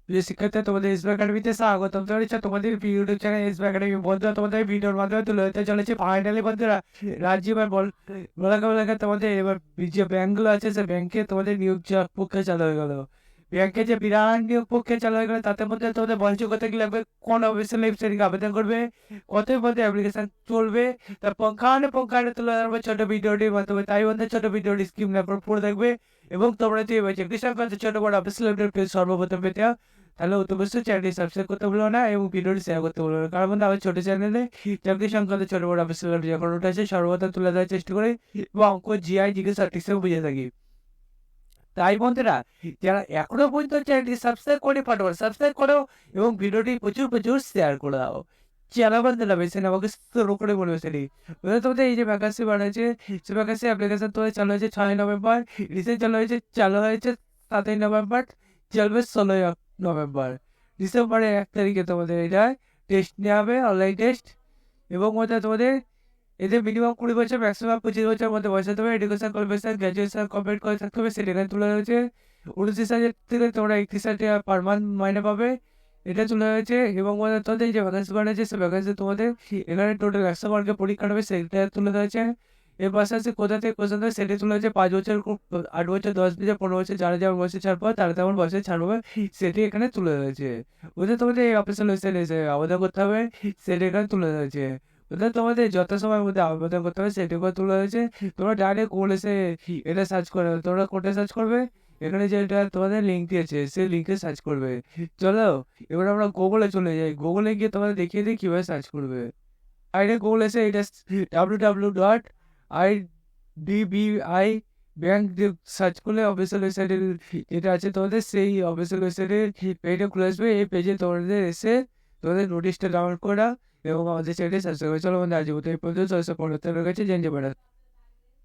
প্রিয় শিক্ষার্থী, তোমাদের এসবি একাডেমিতে স্বাগতম জানাচ্ছি। তোমাদের ইউটিউব চ্যানেল এসবি একাডেমি। বন্ধুরা, তোমাদের ভিডিওর মাধ্যমে তুলে ধরতে চলেছে ফাইনালি বন্ধুরা রাজ্য এবার বলা তোমাদের এবার যে ব্যাংকগুলো আছে সে ব্যাংকে তোমাদের নিয়োগ প্রক্রিয়া চালু হয়ে গেল। ব্যাংকে যে বিরাট নিয়োগ প্রক্রিয়া চালু হয়ে গেল, তাতে মধ্যে তোমাদের বয়স করতে গেলে কোন অফিসিয়াল ওয়েবসাইটে আবেদন করবে, কত মধ্যে অ্যাপ্লিকেশন চলবে, তার পঙ্খানে তুলে ধরবে ছোট ভিডিওটির মাধ্যমে। তাই বন্ধু ছোট ভিডিওটি স্ক্রিন পড়ে দেখবে এবং তোমরা যদি চাকরি সংক্রান্ত ছোট বড় অফিসিয়াল আপডেট সর্বপ্রথম পেতে হয়, তাহলে অবশ্যই চ্যানেলটি সাবস্ক্রাইব করতে ভুলো না এবং ভিডিওটি শেয়ার করতে ভুলো না। কারণ বন্ধু, আমার ছোটো চ্যানেলে চাকরি সংক্রান্ত ছোট বড় অফিসিয়াল যখন উঠেছে সর্বপ্রথম তুলে দেওয়ার চেষ্টা করি এবং অঙ্ক জিআই জিজ্ঞেস সঠিক বুঝে থাকি। তাই বন্ধুরা, যারা এখনো পর্যন্ত চ্যানেলটি সাবস্ক্রাইব করে পাঠাবো, সাবস্ক্রাইব করো এবং ভিডিওটি প্রচুর প্রচুর শেয়ার করে দাও। চ্যানেল বন্ধুরা বেছে না, আমাকে শুরু করে বলবে সেটি তোমাদের এই যে ভ্যাকান্সি বাড়াচ্ছে, সে ভ্যাকান্সি অ্যাপ্লিকেশন তোমাদের চালু হয়েছে 6 নভেম্বর, রিসেন্ট চালু হয়েছে 7 নভেম্বর, চলবে 16 নভেম্বর। ডিসেম্বরের 1 তারিখে তোমাদের এটা টেস্ট নেওয়া হবে, অনলাইন টেস্ট। এবং তোমাদের এদের মিনিমাম 20 বছর, ম্যাক্সিমাম 25 বছরের মধ্যে বয়স হতে হবে। এডুকেশন কোয়ালিফিকেশন গ্র্যাজুয়েশন কমপ্লিট করে থাকতে হবে। সেটা এখানে তুলে হয়েছে 29,000 থেকে তোমরা 31,000 টাকা পার মান্থ মাইনে পাবে, এটা তুলে হয়েছে। এবং তোমাদের যে ভ্যাকান্সি বানিয়েছে সে ভ্যাকান্সি তোমাদের এখানে টোটাল 100 মার্কের পরীক্ষা হবে, সেটা তুলে হয়েছে। এর পাশাপাশি কোথা থেকে কোথা থেকে সেটি তুলে হয়েছে 5 বছর, 8 বছর, 10 বছর, 15 বছর, যারা যেমন বয়সে ছাড় পাবে তারা তেমন বয়সে ছাড় পাবে, সেটি এখানে তুলে হয়েছে। বুঝলে তোমাদের এই অফিসিয়াল ওয়েবসাইটে এসে আবেদন করতে হবে, সেটি এখানে তুলে হয়েছে। তোমাদের যত সময়ের মধ্যে আবেদন করতে হবে সেটুকু তুলে হয়েছে। তোমরা ডাইরেক্ট গুগল এসে এটা সার্চ করে, তোমরা কোটে সার্চ করবে, এখানে যেটা তোমাদের লিঙ্ক দিয়েছে সেই লিঙ্কে সার্চ করবে। চলো এবার আমরা গুগলে চলে যাই। গুগলে গিয়ে তোমাদের দেখিয়ে দিই কীভাবে সার্চ করবে। ডাইরেক্ট গুগল এসে এটা www.idbi ব্যাংক সার্চ করলে অফিসিয়াল ওয়েবসাইটে যেটা আছে তোমাদের, সেই অফিসিয়াল ওয়েবসাইটের পেজটা খুলে আসবে। এই পেজে তোমাদের এসে তোমাদের নোটিশটা ডাউনলোড করা এবং আমাদের চ্যানেলটি সাবস্ক্রাইব করে। চলো বন্ধু, আজ এই পর্যন্ত পরবর্তী গেছে জেনে যাবে।